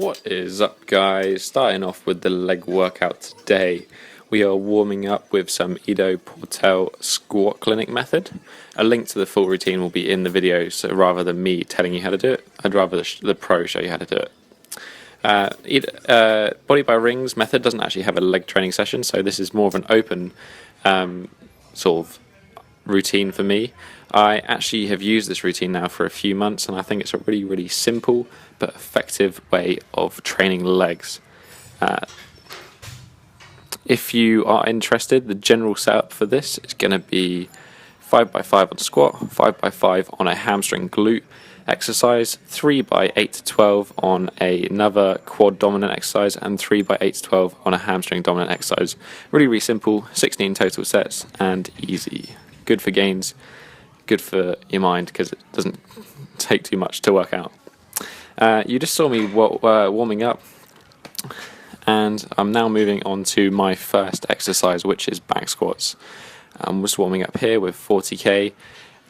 What is up, guys? Starting off with the leg workout today. We are warming up with some Ido Portal squat clinic method. A link to the full routine will be in the video, so rather than me telling you how to do it, I'd rather the pro show you how to do it. Body by rings method doesn't actually have a leg training session, so this is more of an open sort of routine for me. I actually have used this routine now for a few months, and I think it's a really simple but effective way of training legs. If you are interested, the general setup for this is going to be 5x5 on squat, 5x5 on a hamstring glute exercise, 3x8 to 12 on another quad dominant exercise, and 3x8 to 12 on a hamstring dominant exercise. Really simple, 16 total sets and easy. Good for gains, good for your mind because it doesn't take too much to work out. You just saw me warming up, and I'm now moving on to my first exercise, which is back squats. I'm just warming up here with 40k.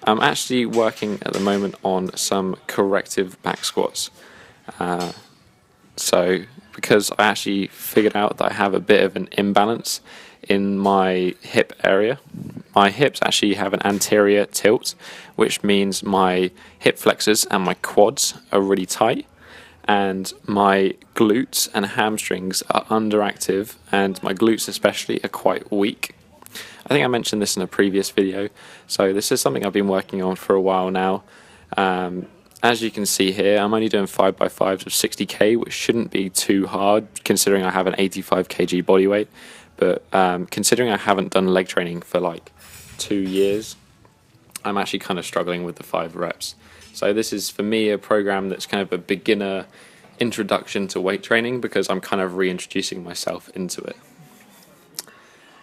I'm actually working at the moment on some corrective back squats. So because I actually figured out that I have a bit of an imbalance in my hip area. My hips actually have an anterior tilt, which means my hip flexors and my quads are really tight, and my glutes and hamstrings are underactive, and my glutes especially are quite weak. I think I mentioned this in a previous video, so this is something I've been working on for a while now. As you can see here, I'm only doing 5x5s of 60k, which shouldn't be too hard considering I have an 85 kg body weight. But considering I haven't done leg training for like 2 years, I'm actually kind of struggling with the 5 reps. So this is for me a program that's kind of a beginner introduction to weight training because I'm kind of reintroducing myself into it.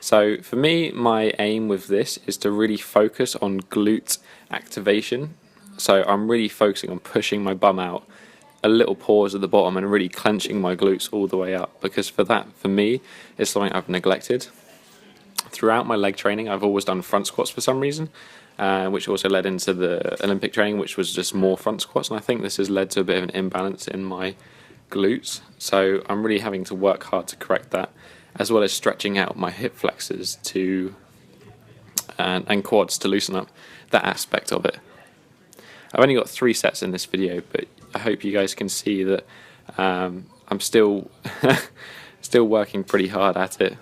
So for me, my aim with this is to really focus on glute activation. So I'm really focusing on pushing my bum out, a little pause at the bottom, and really clenching my glutes all the way up, because for me, it's something I've neglected. Throughout my leg training, I've always done front squats for some reason, which also led into the Olympic training, which was just more front squats, and I think this has led to a bit of an imbalance in my glutes. So I'm really having to work hard to correct that, as well as stretching out my hip flexors and quads to loosen up that aspect of it. I've only got 3 sets in this video, but I hope you guys can see that I'm still working pretty hard at it.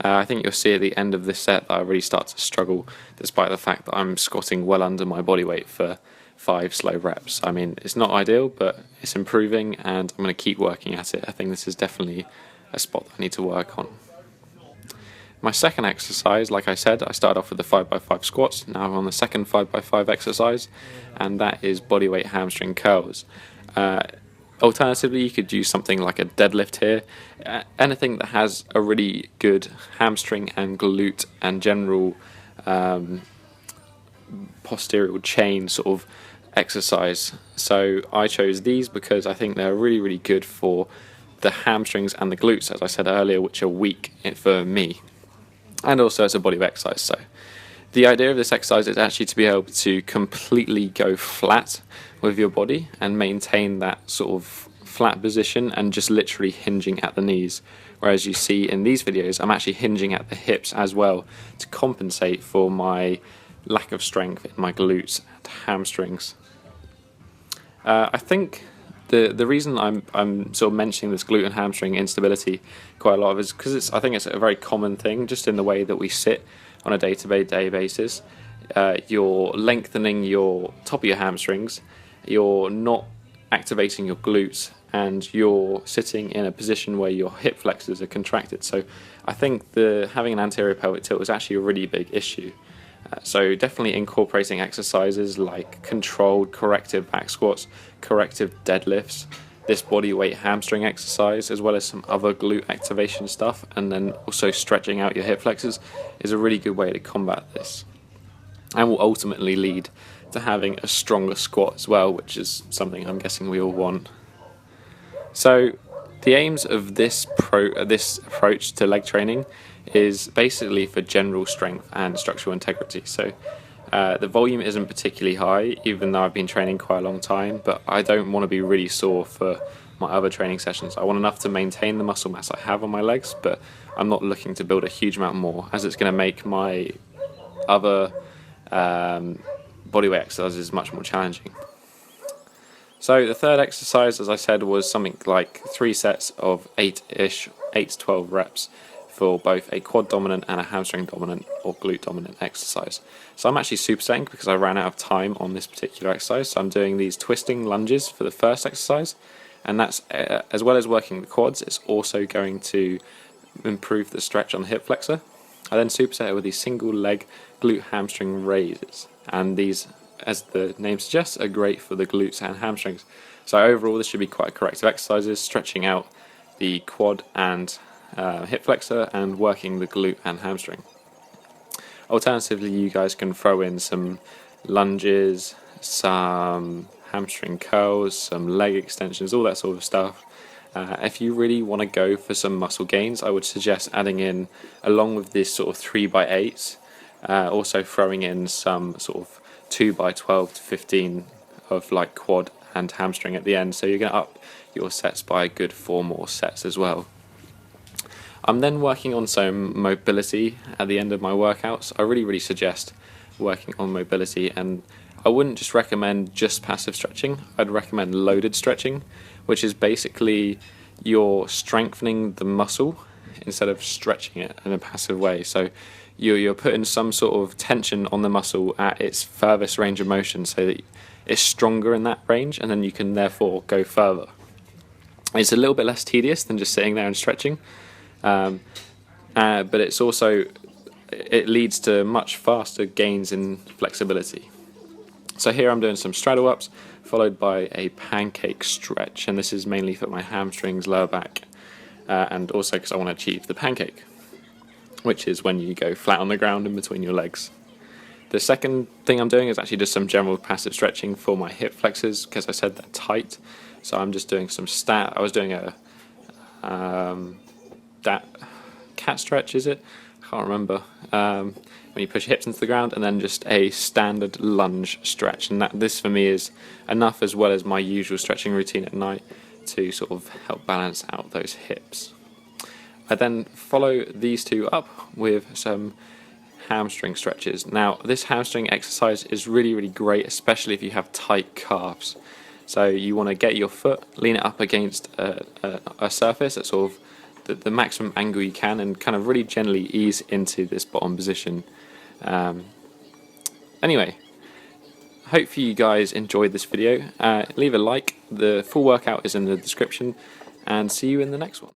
I think you'll see at the end of this set that I really start to struggle, despite the fact that I'm squatting well under my body weight for 5 slow reps. I mean, it's not ideal, but it's improving, and I'm going to keep working at it. I think this is definitely a spot that I need to work on. My second exercise, like I said, I started off with the 5x5 squats. Now I'm on the second 5x5 exercise, and that is bodyweight hamstring curls. Alternatively, you could use something like a deadlift here. Anything that has a really good hamstring and glute and general posterior chain sort of exercise. So I chose these because I think they're really good for the hamstrings and the glutes, as I said earlier, which are weak for me. And also it's a bodyweight exercise. So the idea of this exercise is actually to be able to completely go flat with your body and maintain that sort of flat position and just literally hinging at the knees. Whereas you see in these videos, I'm actually hinging at the hips as well to compensate for my lack of strength in my glutes and hamstrings. I think the reason I'm sort of mentioning this glute and hamstring instability quite a lot is because I think it's a very common thing just in the way that we sit on a day-to-day basis. You're lengthening your top of your hamstrings, you're not activating your glutes, and you're sitting in a position where your hip flexors are contracted. So I think having an anterior pelvic tilt is actually a really big issue. So definitely incorporating exercises like controlled corrective back squats, corrective deadlifts, this bodyweight hamstring exercise, as well as some other glute activation stuff, and then also stretching out your hip flexors is a really good way to combat this, and will ultimately lead to having a stronger squat as well, which is something I'm guessing we all want. So the aims of this approach to leg training is basically for general strength and structural integrity. So the volume isn't particularly high, even though I've been training quite a long time, but I don't want to be really sore for my other training sessions. I want enough to maintain the muscle mass I have on my legs, but I'm not looking to build a huge amount more, as it's going to make my other bodyweight exercises much more challenging. So the third exercise, as I said, was something like 3 sets of 8 to 12 reps for both a quad dominant and a hamstring dominant or glute dominant exercise. So I'm actually supersetting because I ran out of time on this particular exercise. So I'm doing these twisting lunges for the first exercise, and that's as well as working the quads, it's also going to improve the stretch on the hip flexor. I then superset it with these single leg glute hamstring raises, and these, as the name suggests, are great for the glutes and hamstrings. So overall this should be quite corrective exercises, stretching out the quad and hip flexor and working the glute and hamstring. Alternatively, you guys can throw in some lunges, some hamstring curls, some leg extensions, all that sort of stuff. If you really want to go for some muscle gains, I would suggest adding in, along with this sort of 3x8s, also throwing in some sort of 2x12 to 15 of like quad and hamstring at the end, so you're going to up your sets by a good 4 more sets as well. I'm then working on some mobility at the end of my workouts. I really suggest working on mobility, and I wouldn't just recommend just passive stretching. I'd recommend loaded stretching, which is basically you're strengthening the muscle instead of stretching it in a passive way. So you're putting some sort of tension on the muscle at its furthest range of motion so that it's stronger in that range, and then you can therefore go further. It's a little bit less tedious than just sitting there and stretching, but it's also, it leads to much faster gains in flexibility. So here I'm doing some straddle ups followed by a pancake stretch, and this is mainly for my hamstrings, lower back, and also because I want to achieve the pancake, which is when you go flat on the ground in between your legs. The second thing I'm doing is actually just some general passive stretching for my hip flexors, because I said they're tight. So I'm just doing some I was doing a that cat stretch, is it? I can't remember. When you push your hips into the ground, and then just a standard lunge stretch, and this for me is enough, as well as my usual stretching routine at night, to sort of help balance out those hips. I then follow these two up with some hamstring stretches. Now this hamstring exercise is really great, especially if you have tight calves. So you want to get your foot, lean it up against a surface at sort of the maximum angle you can, and kind of really gently ease into this bottom position. Anyway, hope you guys enjoyed this video. Leave a like, the full workout is in the description, and see you in the next one.